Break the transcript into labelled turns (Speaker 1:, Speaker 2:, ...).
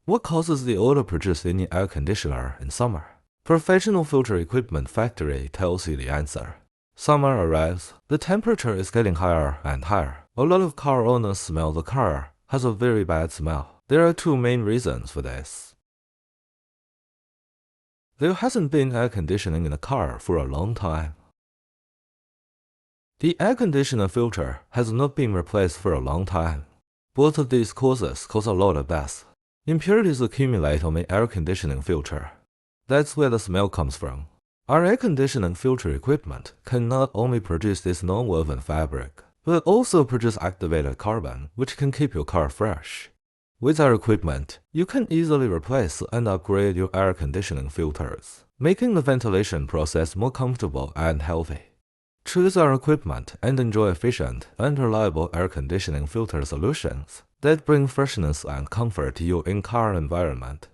Speaker 1: What causes the odor produced in the air conditioner in summer? Professional filter equipment factory tells you the answer. Summer arrives, the temperature is getting higher and higher. A lot of car owners smell the car has a very bad smell. There are two main reasons for this. There hasn't been air conditioning in the car for a long time. The air conditioner filter has not been replaced for a long time. Both of these causes cause a lot of dust. Impurities accumulate on the air conditioning filter. That's where the smell comes from. Our air conditioning filter equipment can not only produce this non-woven fabric, but also produce activated carbon, which can keep your car fresh. With our equipment, you can easily replace and upgrade your air conditioning filters, making the ventilation process more comfortable and healthy. Choose our equipment and enjoy efficient and reliable air conditioning filter solutions that bring freshness and comfort to your in-car environment.